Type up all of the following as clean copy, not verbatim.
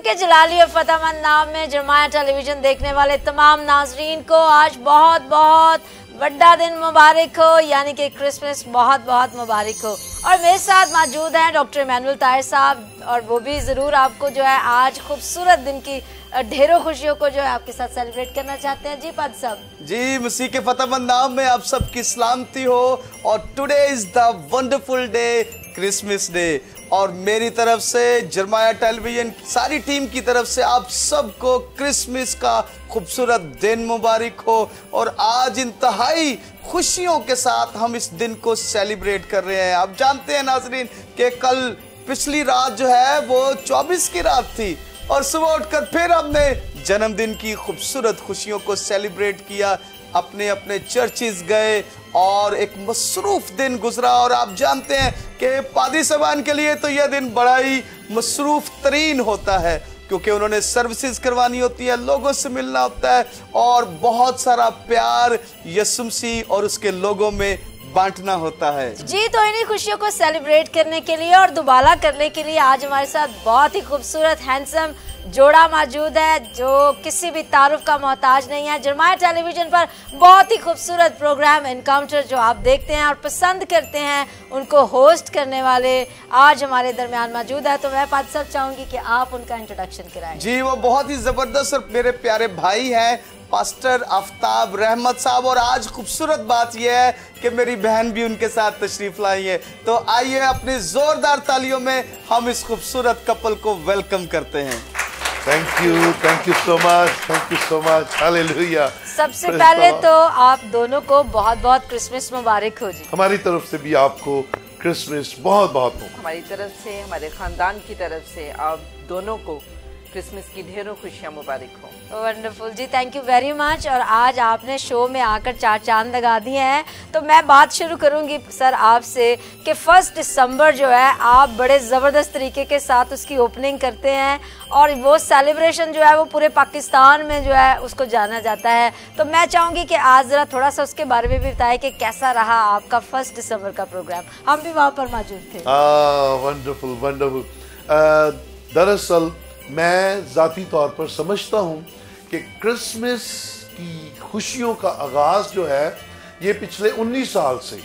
के जलाली और फतेहमंद नाम में जरमाया टेलीविजन देखने वाले तमाम नाजरीन को आज बहुत बहुत बड़ा दिन मुबारक हो, यानी कि क्रिसमस बहुत बहुत मुबारक हो। और मेरे साथ मौजूद हैं डॉक्टर इमैनुअल ताहिर साहब, और वो भी ज़रूर आपको जो है आज खूबसूरत दिन की ढेरों खुशियों को जो है आपके साथ सेलिब्रेट करना चाहते हैं। जी पाद साहब। जी, मसीह के फतेहमंद नाम में आप सबकी सलामती हो। और today is the wonderful day, Christmas day. और मेरी तरफ से, जरमाया टेलीविजन सारी टीम की तरफ से आप सबको क्रिसमस का खूबसूरत दिन मुबारक हो। और आज इंतहाई खुशियों के साथ हम इस दिन को सेलिब्रेट कर रहे हैं। आप जानते हैं नाज़रीन कि कल पिछली रात जो है वो 24 की रात थी, और सुबह उठकर फिर हमने जन्मदिन की खूबसूरत खुशियों को सेलिब्रेट किया। अपने अपने चर्चिस गए और एक मसरूफ दिन गुजरा। और आप जानते हैं कि पादी साहबान के लिए तो यह दिन बड़ा ही मसरूफ तरीन होता है, क्योंकि उन्होंने सर्विसेज करवानी होती है, लोगों से मिलना होता है और बहुत सारा प्यार यीशु मसीह और उसके लोगों में बांटना होता है। जी, तो इन्हीं खुशियों को सेलिब्रेट करने के लिए और दोबारा करने के लिए आज हमारे साथ बहुत ही खूबसूरत हैंडसम जोड़ा मौजूद है, जो किसी भी तारुफ का मोहताज नहीं है। जरमाया टेलीविजन पर बहुत ही खूबसूरत प्रोग्राम एनकाउंटर जो आप देखते हैं और पसंद करते हैं, उनको होस्ट करने वाले आज हमारे दरमियान मौजूद है। तो मैं पाद साहब चाहूंगी कि आप उनका इंट्रोडक्शन कराएं। जी, वो बहुत ही जबरदस्त और मेरे प्यारे भाई हैं, पास्टर आफ्ताब रहमत साहब। और आज खूबसूरत बात यह है कि मेरी बहन भी उनके साथ तशरीफ लाई है। तो आइए अपनी जोरदार तालियों में हम इस खूबसूरत कपल को वेलकम करते हैं। Thank you so much, hallelujah. सबसे पहले तो आप दोनों को बहुत बहुत क्रिसमस मुबारक हो जी। हमारी तरफ से भी आपको क्रिसमस बहुत बहुत मुबारक। हमारी तरफ से, हमारे खानदान की तरफ से आप दोनों को क्रिसमस की ढेरों खुशियां मुबारक हो। वंडरफुल जी, थैंक यू वेरी मच। और आज आपने शो में आकर चार चांद लगा दिए हैं। तो मैं बात शुरू करूंगी सर आपसे कि 1 दिसंबर जो है आप बड़े ज़बरदस्त तरीके के साथ उसकी ओपनिंग करते हैं, और वो सेलिब्रेशन जो है वो पूरे पाकिस्तान में जो है उसको जाना जाता है। तो मैं चाहूँगी कि आज ज़रा थोड़ा सा उसके बारे में भी बताएं कि कैसा रहा आपका 1 दिसंबर का प्रोग्राम। हम भी वहाँ पर मौजूद थे। वंडरफुल। दरअसल मैं ज़ाती तौर पर समझता हूँ कि क्रिसमस की खुशियों का आगाज़ जो है ये पिछले 19 साल से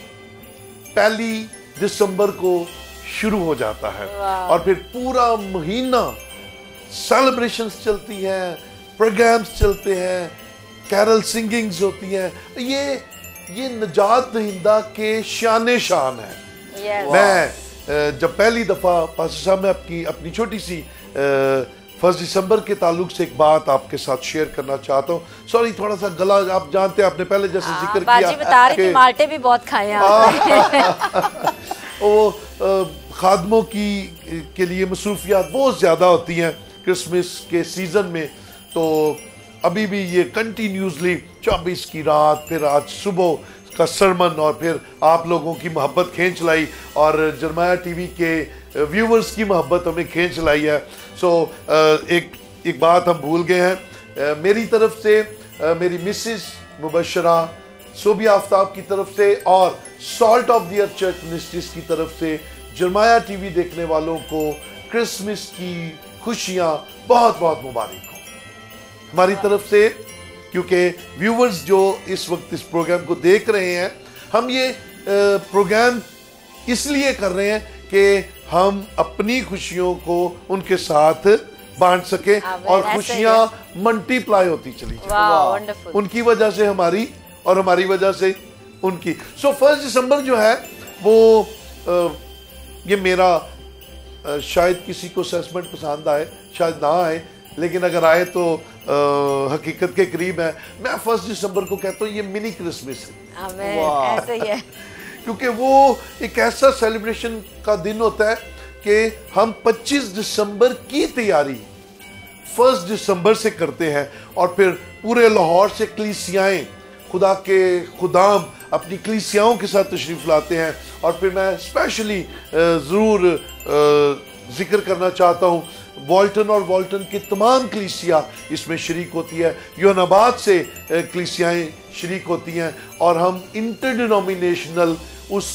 1 दिसंबर को शुरू हो जाता है, और फिर पूरा महीना सेलिब्रेशंस चलती हैं, प्रोग्राम्स चलते हैं, कैरल सिंगिंग्स होती हैं। ये निजात दहिंदा के शान शान है। मैं जब पहली दफ़ा पास्टर साहब में अपनी छोटी सी 1 दिसंबर के ताल्लुक से एक बात आपके साथ शेयर करना चाहता हूँ। सॉरी, थोड़ा सा गला, आप जानते हैं, आपने पहले जैसे जिक्र किया, बाजी बता रही कि माल्टे भी बहुत खाए हैं। वो खादमों के लिए मसरूफियात बहुत ज़्यादा होती हैं क्रिसमस के सीज़न में। तो अभी भी ये कंटिन्यूसली 24 की रात, फिर आज सुबह का सरमन, और फिर आप लोगों की मोहब्बत खींच लाई, और जरमाया टीवी के व्यूवर्स की मोहब्बत हमें खींच लाई है। सो एक बात हम भूल गए हैं। मेरी तरफ से, मेरी मिसेस मुबशरा सोबिया आफ्ताब की तरफ से और salt of the earth church ministries की तरफ से जरमाया टीवी देखने वालों को क्रिसमस की खुशियाँ बहुत बहुत मुबारक हो हमारी तरफ से। क्योंकि व्यूवर्स जो इस वक्त इस प्रोग्राम को देख रहे हैं, हम ये प्रोग्राम इसलिए कर रहे हैं कि हम अपनी खुशियों को उनके साथ बांट सके और खुशियां मल्टीप्लाई होती चली जाए, उनकी वजह से हमारी और हमारी वजह से उनकी। सो 1 दिसंबर जो है वो ये मेरा शायद किसी को असेसमेंट पसंद आए, शायद ना आए, लेकिन अगर आए तो हकीकत के करीब है। मैं 1 दिसंबर को कहता हूँ ये मिनी क्रिसमस है। ऐसे ही है, क्योंकि वो एक ऐसा सेलिब्रेशन का दिन होता है कि हम 25 दिसंबर की तैयारी 1 दिसंबर से करते हैं, और फिर पूरे लाहौर से कलीसियाएं, खुदा के खुदाम अपनी कलीसियाओं के साथ तशरीफ लाते हैं। और फिर मैं स्पेशली ज़रूर जिक्र करना चाहता हूँ, वॉल्टन और वॉल्टन की तमाम कलीसिया इसमें शरीक होती है, योनाबाद से कलीसियाएं शरीक होती हैं, और हम इंटरडिनोमिनेशनल उस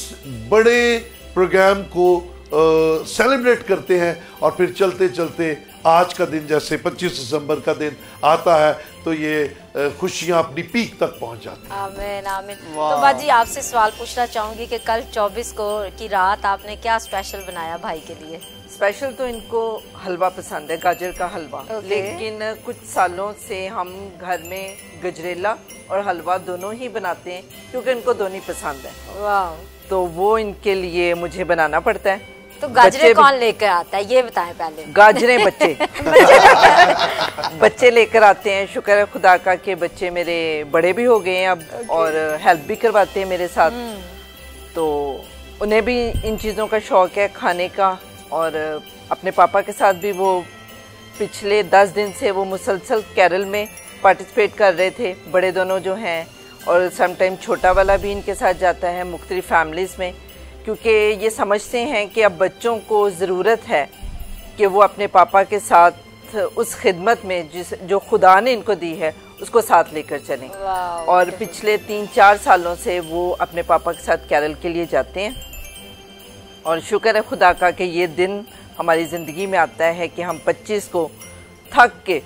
बड़े प्रोग्राम को सेलिब्रेट करते हैं। और फिर चलते चलते आज का दिन जैसे 25 दिसंबर का दिन आता है तो ये खुशियां अपनी पीक तक पहुंच जाती हैं। आमीन आमीन। तो बाजी आपसे सवाल पूछना चाहूंगी कि कल 24 को की रात आपने क्या स्पेशल बनाया भाई के लिए? स्पेशल तो इनको हलवा पसंद है, गाजर का हलवा। लेकिन कुछ सालों से हम घर में गजरेला और हलवा दोनों ही बनाते हैं क्योंकि इनको दोनों पसंद है। वाह। तो वो इनके लिए मुझे बनाना पड़ता है। तो गाजरे कौन लेकर आता है ये बताएं पहले। गाजरे बच्चे बच्चे लेकर आते हैं। शुक्र है खुदा का कि बच्चे मेरे बड़े भी हो गए हैं अब और हेल्प भी करवाते हैं मेरे साथ। तो उन्हें भी इन चीज़ों का शौक है खाने का। और अपने पापा के साथ भी वो पिछले 10 दिन से वो मुसलसल कैरल में पार्टिसिपेट कर रहे थे, बड़े दोनों जो हैं। और समटाइम छोटा वाला भी इनके साथ जाता है मुख्तलिफ फैमिलीज़ में, क्योंकि ये समझते हैं कि अब बच्चों को ज़रूरत है कि वो अपने पापा के साथ उस खिदमत में जो खुदा ने इनको दी है उसको साथ लेकर चलें। और पिछले 3-4 सालों से वो अपने पापा के साथ कैरल के लिए जाते हैं। और शुक्र है खुदा का कि ये दिन हमारी ज़िंदगी में आता है कि हम 25 को थक के,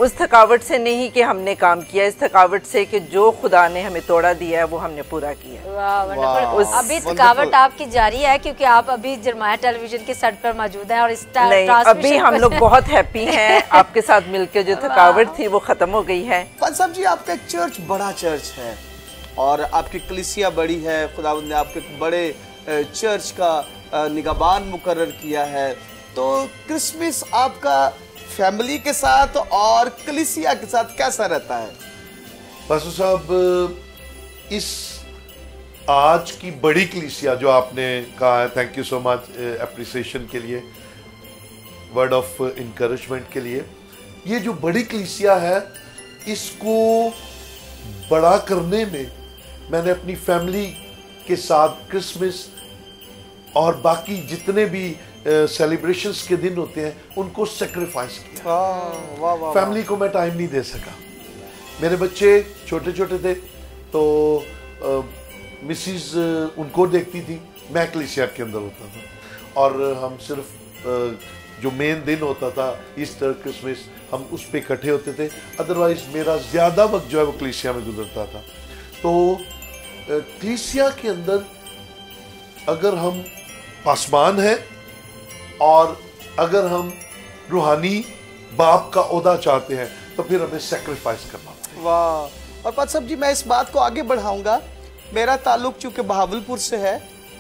उस थकावट से नहीं कि हमने काम किया, इस थकावट से कि जो खुदा ने हमें तोड़ा दिया है वो हमने पूरा किया। वाह, अभी थकावट आपकी जारी है क्योंकि आप अभी जरमाया टेलीविजन के सेट पर मौजूद हैं और इस अभी हम लोग बहुत हैप्पी हैं। आपके साथ मिलकर जो थकावट थी वो खत्म हो गई है। साहब जी आपका एक चर्च बड़ा चर्च है और आपकी कलीसिया बड़ी है, खुदावंद ने आपके बड़े चर्च का निगहबान मुकर्रर किया है। तो क्रिसमस आपका फैमिली के साथ और कलीसिया के साथ कैसा रहता है? पास्टर साहब, इस आज की बड़ी कलीसिया जो आपने कहा है, thank you so much appreciation के लिए, वर्ड ऑफ इनकरेजमेंट के लिए। ये जो बड़ी कलीसिया है इसको बड़ा करने में मैंने अपनी फैमिली के साथ क्रिसमस और बाकी जितने भी सेलिब्रेशंस के दिन होते हैं उनको सेक्रीफाइस किया। वाह, फैमिली को मैं टाइम नहीं दे सका। मेरे बच्चे छोटे छोटे थे तो मिसिज उनको देखती थी, मैं कलीसिया के अंदर होता था और हम सिर्फ जो मेन दिन होता था ईस्टर क्रिसमस हम उस पे इकट्ठे होते थे। अदरवाइज मेरा ज़्यादा वक्त जो है वो कलीसिया में गुजरता था। तो कलीसिया के अंदर अगर हम पासबान हैं और अगर हम रूहानी बाप का ओहदा चाहते हैं तो फिर हमें सेक्रीफाइस करना पड़ेगा। वाह। और पास्टर साहब जी मैं इस बात को आगे बढ़ाऊंगा। मेरा ताल्लुक चूंकि बहावलपुर से है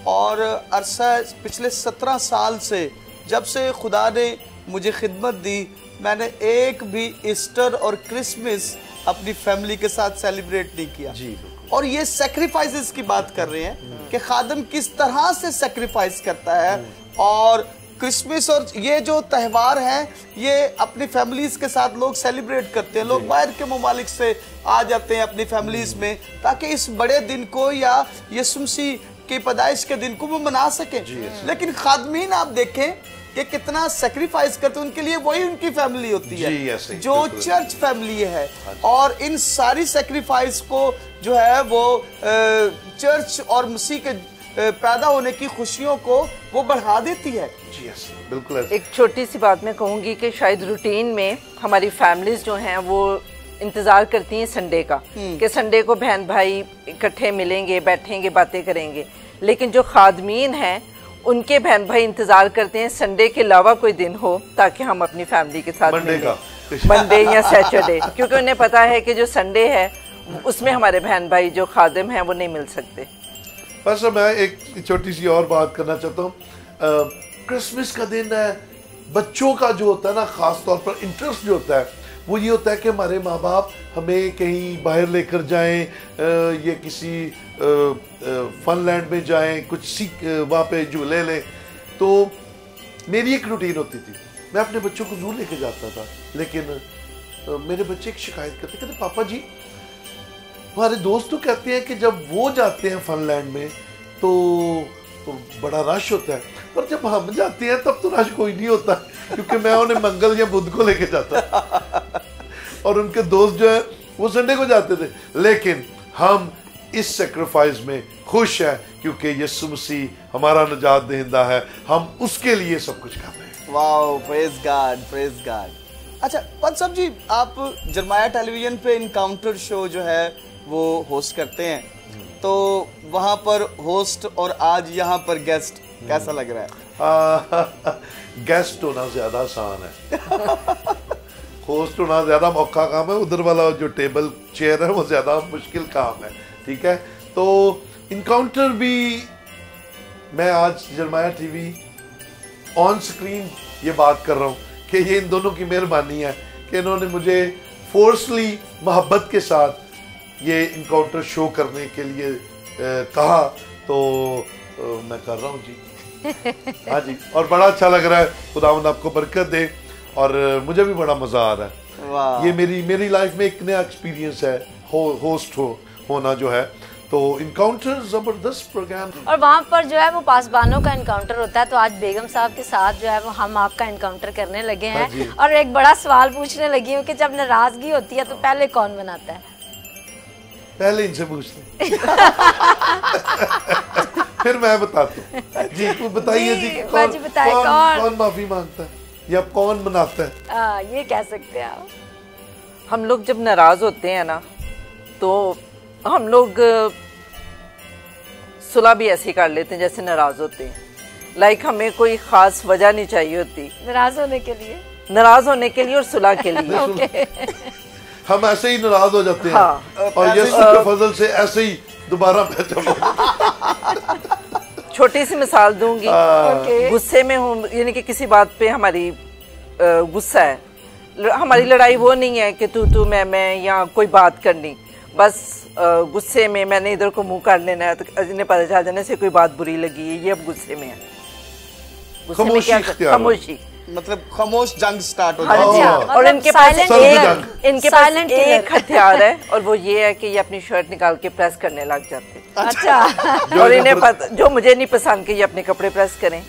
और अरसा पिछले 17 साल से जब से खुदा ने मुझे खिदमत दी, मैंने एक भी ईस्टर और क्रिसमस अपनी फैमिली के साथ सेलिब्रेट नहीं किया जी। और ये सेक्रीफाइसेस की बात कर रहे हैं कि खादम किस तरह से सेक्रीफाइस करता है। और क्रिसमस और ये जो त्यौहार है ये अपनी फैमिलीज के साथ लोग सेलिब्रेट करते हैं। लोग बाहर के ममालिक से आ जाते हैं अपनी फैमिलीज में ताकि इस बड़े दिन को या यीशु मसीह की पैदाइश के दिन को वो मना सके। लेकिन खादमीन आप देखें कि कितना सेक्रीफाइस करते हैं, उनके लिए वही उनकी फैमिली होती है जो चर्च फैमिली है। और इन सारी सेक्रीफाइस को जो है वो चर्च और मसीह के पैदा होने की खुशियों को वो बढ़ा देती है। जी बिल्कुल। एक छोटी सी बात मैं कहूँगी कि शायद रूटीन में हमारी फैमिलीज जो हैं वो इंतज़ार करती हैं संडे का कि संडे को बहन भाई इकट्ठे मिलेंगे, बैठेंगे, बातें करेंगे। लेकिन जो खादमीन हैं उनके बहन भाई इंतज़ार करते हैं संडे के अलावा कोई दिन हो ताकि हम अपनी फैमिली के साथ मंडे या सैटरडे, क्योंकि उन्हें पता है कि जो संडे है उसमें हमारे बहन भाई जो खादिम हैं वो नहीं मिल सकते। बस मैं एक छोटी सी और बात करना चाहता हूँ। क्रिसमस का दिन है, बच्चों का जो होता है ना खास तौर पर इंटरेस्ट जो होता है वो ये होता है कि हमारे माँ बाप हमें कहीं बाहर लेकर जाएं, ये किसी फन लैंड में जाएं, कुछ सीख वहाँ पे झूले लें। तो मेरी एक रूटीन होती थी, मैं अपने बच्चों को जू लेके जाता था। लेकिन मेरे बच्चे एक शिकायत करते, कहते पापा जी हमारे दोस्त तो कहते हैं कि जब वो जाते हैं फनलैंड में तो बड़ा रश होता है, पर जब हम जाते हैं तब तो रश कोई नहीं होता क्योंकि मैं उन्हें मंगल या बुध को लेके जाता और उनके दोस्त जो है वो संडे को जाते थे। लेकिन हम इस सेक्रीफाइस में खुश हैं क्योंकि यीशु मसीह हमारा निजात दहिंदा है, हम उसके लिए सब कुछ कर रहे हैं। Wow, praise God, praise God. अच्छा पंत साहब जी, आप जरमाया टेलीविजन पे इनकाउंटर शो जो है वो होस्ट करते हैं, तो वहां पर होस्ट और आज यहाँ पर गेस्ट, कैसा लग रहा है? गेस्ट होना ज्यादा आसान है, होस्ट होना ज्यादा औखा काम है। उधर वाला जो टेबल चेयर है वो ज्यादा मुश्किल काम है, ठीक है। तो इनकाउंटर भी मैं आज जरमाया टीवी ऑन स्क्रीन ये बात कर रहा हूँ कि ये इन दोनों की मेहरबानी है कि इन्होंने मुझे फोर्सली मोहब्बत के साथ ये इनकाउंटर शो करने के लिए कहा, तो मैं कर रहा हूँ जी। हाँ जी, और बड़ा अच्छा लग रहा है, खुदावंद आपको बरकत दे, और मुझे भी बड़ा मजा आ रहा है। वाह। ये मेरी लाइफ में एक नया एक्सपीरियंस है, होस्ट होना जो है। तो इनकाउंटर जबरदस्त प्रोग्राम, और वहाँ पर जो है वो पासबानों का इनकाउंटर होता है, तो आज बेगम साहब के साथ जो है वो हम आपका इनकाउंटर करने लगे हैं। और एक बड़ा सवाल पूछने लगी हूँ कि जब नाराजगी होती है तो पहले कौन बनाता है? पहले इनसे पूछते फिर मैं बताता हूँ जी। तो बताइए जी, कौन माफी मांगता है या कौन मनाता है? ये कह सकते हैं आप। हम लोग जब नाराज होते हैं ना, तो हम लोग सुलह भी ऐसे कर लेते हैं जैसे नाराज होते हैं। लाइक हमें कोई खास वजह नहीं चाहिए होती नाराज होने के लिए, और सुलह के लिए। हम ऐसे ही नाराज हो जाते हैं। हाँ। और यीशु के फजल से ऐसे ही दोबारा छोटी सी मिसाल दूंगी। गुस्से में हूँ, यानी कि किसी बात पे हमारी गुस्सा है, हमारी लड़ाई वो नहीं है कि तू मैं या कोई बात करनी, बस गुस्से में मैंने इधर को मुंह कर लेना है, तो इन्हें पता चल जाने से कोई बात बुरी लगी है, ये अब गुस्से में है। खामोशी मतलब खामोश जंग स्टार्ट हो जाती है। और इनके पास एक हथियार है, और वो ये है कि ये अपनी शर्ट निकाल के प्रेस करने लग जाते हैं। अच्छा। और इन्हें पता, जो मुझे नहीं पसंद कि ये अपने कपड़े प्रेस करें,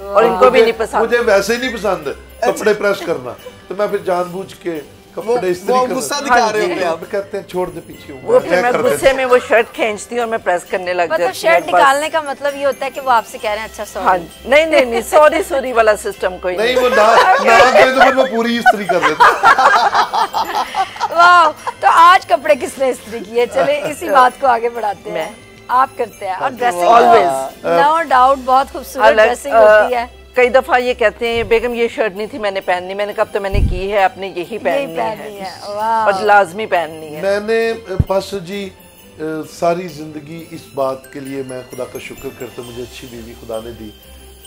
और इनको भी नहीं पसंद। मुझे वैसे ही नहीं पसंद कपड़े प्रेस करना, तो मैं फिर जानबूझ के कपड़े इस्त्री करना। गुस्सा दिखा रहे होंगे आप, कहते हैं छोड़ दे पीछे, वो फिर मैं गुस्से में वो शर्ट खींचती हूँ और मैं प्रेस करने लग जाती हूँ। शर्ट निकालने का मतलब ये होता है कि वो आपसे कह रहे हैं अच्छा सॉरी। हाँ, नहीं सॉरी वाला सिस्टम कोई नहीं। वो ना तो फिर मैं पूरी इस्त्री कर देता। वाह, तो आज कपड़े किसने इस्त्री किए? चले इसी बात को आगे बढ़ाते हैं। आप करते हैं, और ड्रेसिंग ऑलवेज नो डाउट बहुत खूबसूरत ड्रेसिंग होती है। कई दफा ये कहते हैं बेगम ये शर्ट नहीं थी मैंने पहननी, मैंने कब तो मैंने की है, आपने यही पहननी है और लाजमी पहननी है। मैंने पास्टर जी सारी जिंदगी इस बात के लिए मैं खुदा का शुक्र करता हूँ, मुझे अच्छी बीवी खुदा ने दी,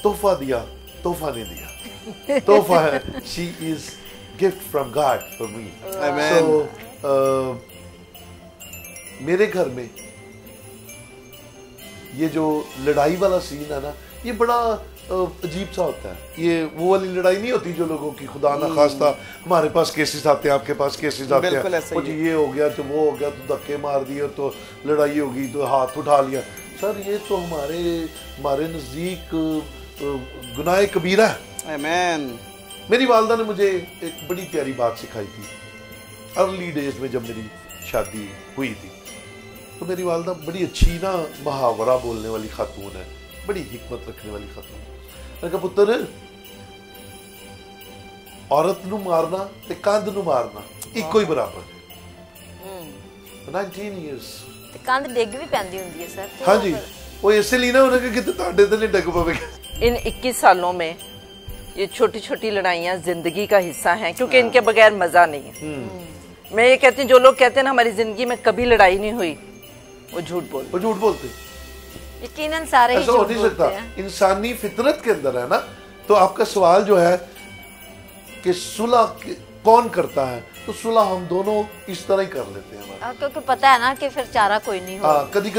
तोहफा दिया, तोहफा नहीं दिया, तोहफा है। She is gift from God for me. So मेरे घर में ये जो लड़ाई वाला सीन है ना, ये बड़ा अजीब सा होता है। ये वो वाली लड़ाई नहीं होती जो लोगों की खुदा ना खास्ता हमारे पास केसेस आते हैं, आपके पास केसेस आते हैं, कुछ ये हो गया तो वो हो गया, तो धक्के मार दिए तो लड़ाई होगी, तो हाथ उठा लिया। सर ये तो हमारे नजदीक गुनाह कबीरा है। आमीन। मेरी वालदा ने मुझे एक बड़ी प्यारी बात सिखाई थी अर्ली डेज में, जब मेरी शादी हुई थी। तो मेरी वालदा बड़ी अच्छी ना मुहावरा बोलने वाली खातून है, बड़ी हिकमत रखने वाली खातून। मैं कहा पुत्र, औरत नू मारना ते कंध नू मारना इको ही बराबर है। 19 years कंध डिग भी पैंदी हुंदी है सर। हाँ जी, वो इसलिए ना उन्हें कि ताड़े ते नहीं डिग पवेगा। इन 21 सालों में ये छोटी छोटी लड़ाइयाँ जिंदगी का हिस्सा हैं, क्योंकि इनके बगैर मजा नहीं है। मैं ये कहती हूँ, जो लोग कहते हैं ना हमारी जिंदगी में कभी लड़ाई नहीं हुई, वो झूठ बोलते। यकीनन सारे ऐसा हो नहीं सकता, इंसानी फितरत के अंदर है ना। तो आपका सवाल जो है कि सुलह कौन करता है, तो सुलह हम दोनों इस तरह ही कर लेते हैं, क्योंकि पता है ना कि फिर चारा कोई नहीं हो। कभी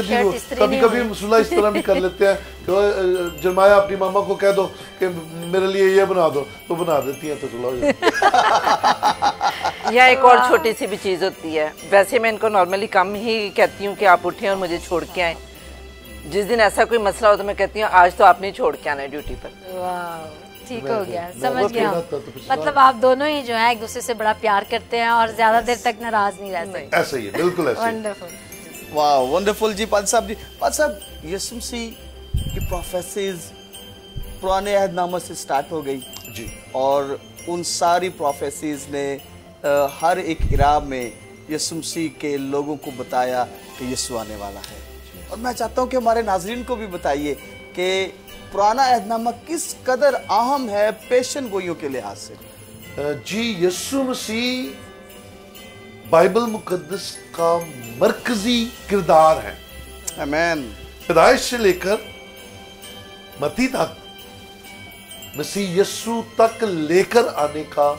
सुलह इस तरह भी कर लेते हैं कि जरमाया अपनी मामा को कह दो कि मेरे लिए ये बना दो, तो बना देती है, तो सुलह हो जाती है। या एक और छोटी सी भी चीज होती है, वैसे मैं इनको नॉर्मली कम ही कहती हूँ कि आप उठें और मुझे छोड़ के आए। जिस दिन ऐसा कोई मसला हो तो मैं कहती हूँ आज तो आपने छोड़ के आना है ड्यूटी पर। ठीक हो गया, समझ गया। मतलब आप दोनों ही जो है एक दूसरे से बड़ा प्यार करते हैं और ज्यादा देर तक नाराज नहीं रह सकते। ऐसा ही है, बिल्कुल ऐसा। वंडरफुल, वाह, वंडरफुल जी। पाद साहब यीशु मसीह की प्रोफेसीज पुराने अहदनामा से स्टार्ट हो गई, जी। और उन सारी प्रोफेसीज ने हर एक इरा में यीशु मसीह के लोगों को बताया कि यीशु आने वाला है। और मैं चाहता हूं कि हमारे नाजरीन को भी बताइए कि पुराना अहदनामा किस कदर अहम है पेशन गोइयों के लिहाज से। जी, यीशु मसीह बाइबल मुकद्दस का मरकजी किरदार है। आमीन। पैदाइश से लेकर मत्ती तक मसीह यीशु तक लेकर आने का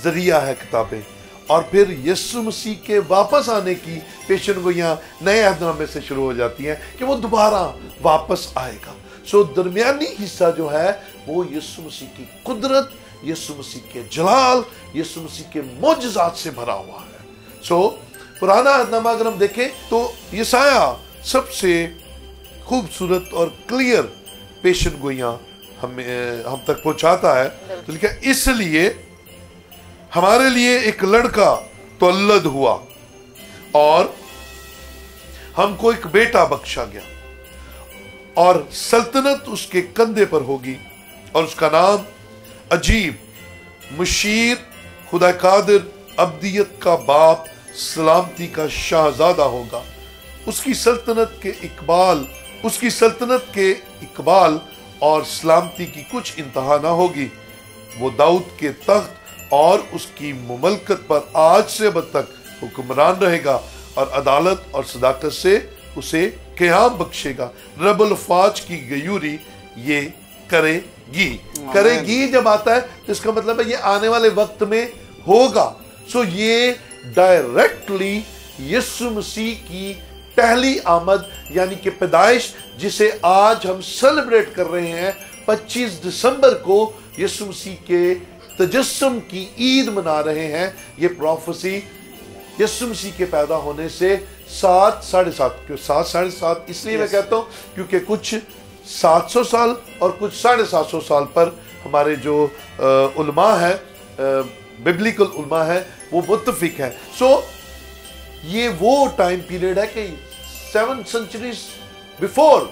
जरिया है किताबें, और फिर यीशु मसीह के वापस आने की पेशन गोइयां नए अहदनामे से शुरू हो जाती हैं कि वो दोबारा वापस आएगा। सो दरमियानी हिस्सा जो है वो यीशु मसीह की कुदरत, यीशु मसीह के जलाल, यीशु मसीह के मोजज़ात से भरा हुआ है। सो पुराना अहदनामा अगर हम देखें तो यशाया सबसे खूबसूरत और क्लियर पेशन गोइयां हम तक पहुंचाता है। तो लिखा, इसलिए हमारे लिए एक लड़का तौल्लद हुआ और हमको एक बेटा बख्शा गया, और सल्तनत उसके कंधे पर होगी, और उसका नाम अजीब, मुशीर, खुदा कादिर, अब्दियत का बाप, सलामती का शाहजादा होगा। उसकी सल्तनत के इकबाल और सलामती की कुछ इंतहा ना होगी। वो दाऊद के तख्त और उसकी मुमलकत पर आज से अब तक हुक्मरान रहेगा, और अदालत और सदाकत से उसे क़याम बख्शेगा। रब्बुल फाज की गयूरी ये करेगी जब आता है तो इसका मतलब है ये आने वाले वक्त में होगा। सो ये डायरेक्टली यीशु मसीह की पहली आमद यानी कि पैदाइश, जिसे आज हम सेलिब्रेट कर रहे हैं 25 दिसंबर को यीशु मसीह के तजस्सुम की ईद मना रहे हैं। ये प्रोफेसी यीशु मसीह के पैदा होने से 7.5 इसलिए मैं कहता हूं क्योंकि कुछ 700 साल और कुछ 750 साल पर हमारे जो उलमा है, बिब्लिकल उलमा है, वो मुत्तफिक है। सो ये वो टाइम पीरियड है कि 7 centuries बिफोर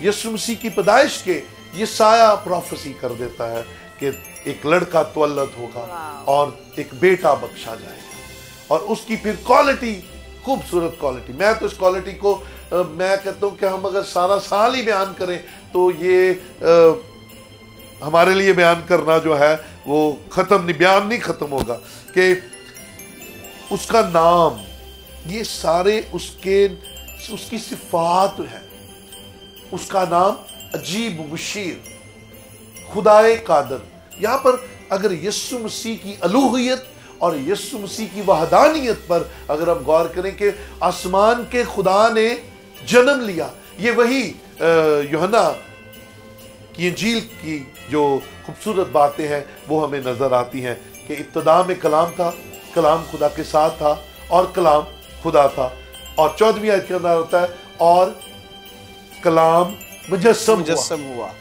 यीशु मसीह की पैदाइश के ये साया प्रोफेसी कर देता है कि एक लड़का तौल्लद होगा और एक बेटा बख्शा जाएगा, और उसकी फिर क्वालिटी, खूबसूरत क्वालिटी। मैं तो इस क्वालिटी को मैं कहता हूं कि हम अगर सारा साल ही बयान करें तो ये हमारे लिए बयान करना जो है वो बयान नहीं खत्म होगा। कि उसका नाम, ये सारे उसकी सिफात है। उसका नाम अजीब, मुशीर, खुदाए कादर। यहां पर अगर यीशु मसीह की अलूहियत और यीशु मसीह की वहदानियत पर अगर हम गौर करें कि आसमान के खुदा ने जन्म लिया, ये वही यूहन्ना की इंजील की जो खूबसूरत बातें हैं वो हमें नजर आती हैं कि इब्तिदा में कलाम था, कलाम खुदा के साथ था और कलाम खुदा था। और 14वीं आयत के अंदर होता है और कलाम मुजस्सम हुआ,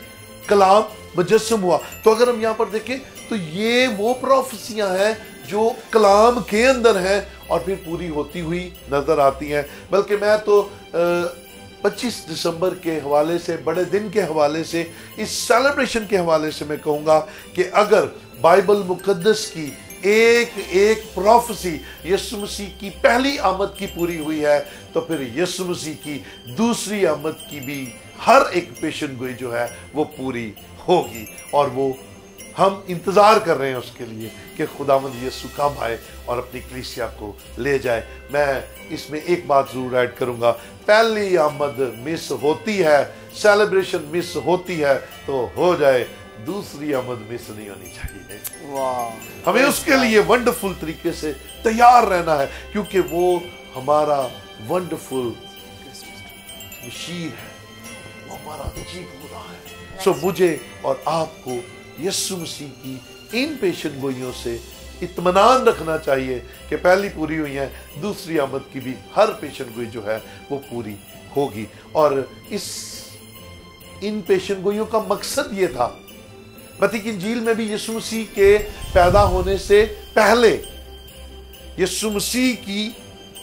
कलाम मुजस्सम हुआ। तो अगर हम यहाँ पर देखें तो ये वो प्रोफेसियां हैं जो कलाम के अंदर हैं और फिर पूरी होती हुई नजर आती हैं। बल्कि मैं तो 25 दिसंबर के हवाले से, बड़े दिन के हवाले से, इस सेलिब्रेशन के हवाले से मैं कहूँगा कि अगर बाइबल मुकद्दस की एक प्रोफेसी यीशु मसीह की पहली आमद की पूरी हुई है तो फिर यीशु मसीह की दूसरी आमद की भी हर एक पेशन गोई जो है वो पूरी होगी। और वो हम इंतज़ार कर रहे हैं उसके लिए कि खुदावंद यीशु कब आए और अपनी कलीसिया को ले जाए। मैं इसमें एक बात ज़रूर ऐड करूँगा, पहली आमद मिस होती है, सेलिब्रेशन मिस होती है तो हो जाए, दूसरी आमद मिस नहीं होनी चाहिए। वाह, हमें उसके लिए वंडरफुल तरीके से तैयार रहना है क्योंकि वो हमारा वंडरफुल मशीर है, वो हमारा अजीब खुदा है। सो मुझे और आपको यीशु मसीह की इन पेशन गोइयों से इत्मीनान रखना चाहिए कि पहली पूरी हुई है, दूसरी आमद की भी हर पेशन गोई जो है वो पूरी होगी। और इन पेशन गोइयों का मकसद ये था, मत्ती की इंजील में भी यीशु मसीह के पैदा होने से पहले यीशु मसीह की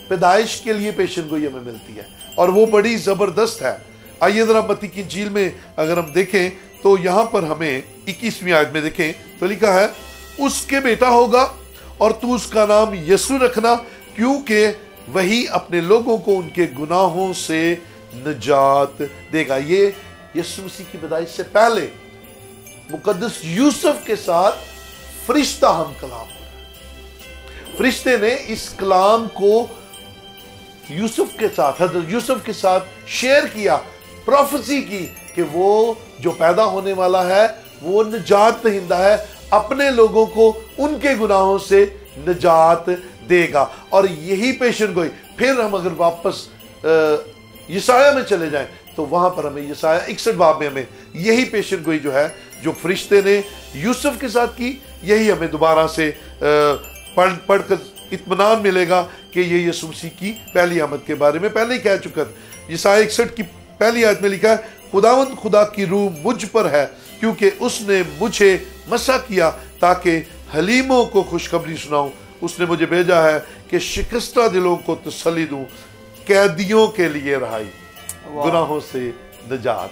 पैदाइश के लिए पेशन गोई हमें मिलती है और वो बड़ी जबरदस्त है। आइए जरा मत्ती की इंजील में अगर हम देखें तो यहां पर हमें 21वीं आयत में देखें तो लिखा है, उसके बेटा होगा और तू उसका नाम यीशु रखना, क्योंकि वही अपने लोगों को उनके गुनाहों से निजात देगा। ये यीशु मसीह की पैदाइश से पहले मुकद्दस यूसुफ के साथ फरिश्ता हम कलाम हो रहा है। फरिश्ते ने इस कलाम को यूसुफ के साथ, हज़रत यूसुफ के साथ शेयर किया, प्रोफेसी की कि वो जो पैदा होने वाला है वो निजात दहिंदा है, अपने लोगों को उनके गुनाहों से निजात देगा। और यही पेशन गोई, फिर हम अगर वापस यशाया में चले जाएं तो वहां पर हमें यशाया 61 बाब में हमें यही पेशन गोई जो है, जो फरिश्ते ने यूसुफ के साथ की, यही हमें दोबारा से पढ़कर इत्मीनान मिलेगा कि ये यीशु मसीह की पहली आमद के बारे में पहले ही कह चुका। यशाया 61 की पहली आयत में लिखा है, खुदावंद खुदा की रूह मुझ पर है, क्योंकि उसने मुझे मसा किया ताकि हलीमों को खुशखबरी सुनाऊं। उसने मुझे भेजा है कि शिकस्ता दिलों को तसल्ली दूं, कैदियों के लिए रहाई, गुनाहों से निजात,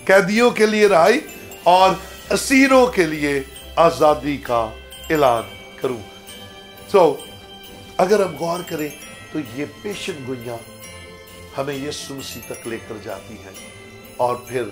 कैदियों के लिए रहाई और असीरों के लिए आजादी का ऐलान करूं। अगर हम गौर करें तो ये पेशन गोइयां हमें यीशु मसीह तक लेकर जाती हैं, और फिर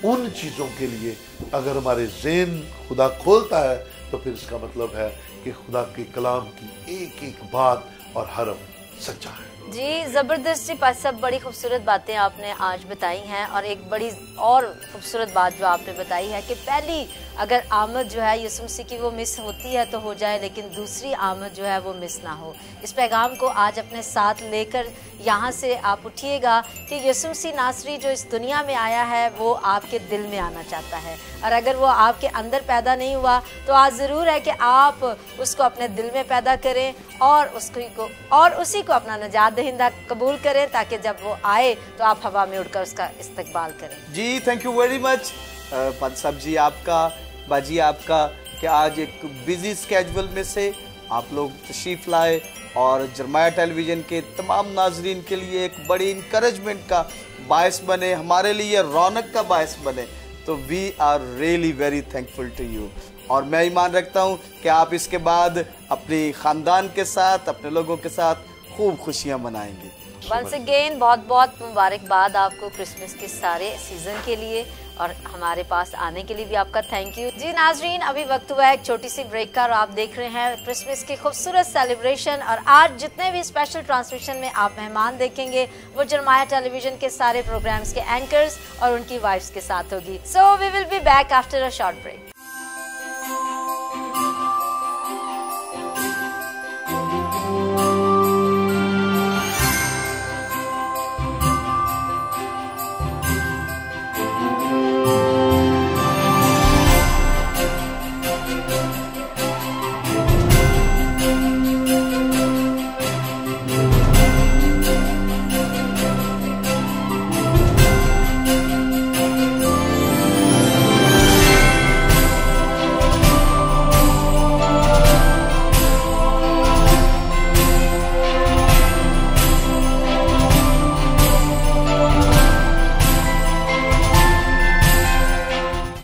उन चीजों के लिए अगर हमारे ज़हन खुदा खोलता है तो फिर इसका मतलब है कि खुदा के कलाम की एक एक बात और हरफ सच्चा है। जी जबरदस्त जी, सब बड़ी खूबसूरत बातें आपने आज बताई हैं, और एक बड़ी और खूबसूरत बात जो आपने बताई है कि पहली अगर आमद जो है यीशु मसीह की वो मिस होती है तो हो जाए, लेकिन दूसरी आमद जो है वो मिस ना हो। इस पैगाम को आज अपने साथ लेकर यहाँ से आप उठिएगा कि यीशु मसीह नासरी जो इस दुनिया में आया है वो आपके दिल में आना चाहता है, और अगर वो आपके अंदर पैदा नहीं हुआ तो आज ज़रूर है कि आप उसको अपने दिल में पैदा करें और उसी को अपना निजात दहिंदा कबूल करें, ताकि जब वो आए तो आप हवा में उड़कर उसका इस्तकबाल करें। जी थैंक यू वेरी मच पाद साहब जी, आपका, बाजी आपका, कि आज एक बिजी स्केड्यूल में से आप लोग तशरीफ लाए और जरमाया टेलीविजन के तमाम नाजरीन के लिए एक बड़ी इंकरेजमेंट का बायस बने, हमारे लिए रौनक का बायस बने। तो we are really very thankful to you, और मैं ईमान रखता हूँ कि आप इसके बाद अपनी ख़ानदान के साथ, अपने लोगों के साथ खूब खुशियाँ मनाएंगे। वंस अगेन बहुत बहुत मुबारकबाद आपको क्रिसमस के सारे सीजन के लिए, और हमारे पास आने के लिए भी आपका थैंक यू। जी नाजरीन, अभी वक्त हुआ है एक छोटी सी ब्रेक का, और आप देख रहे हैं क्रिसमस की खूबसूरत सेलिब्रेशन। और आज जितने भी स्पेशल ट्रांसमिशन में आप मेहमान देखेंगे वो जरमाया टेलीविजन के सारे प्रोग्राम्स के एंकर्स और उनकी वाइफ्स के साथ होगी। So we will be back after a short break.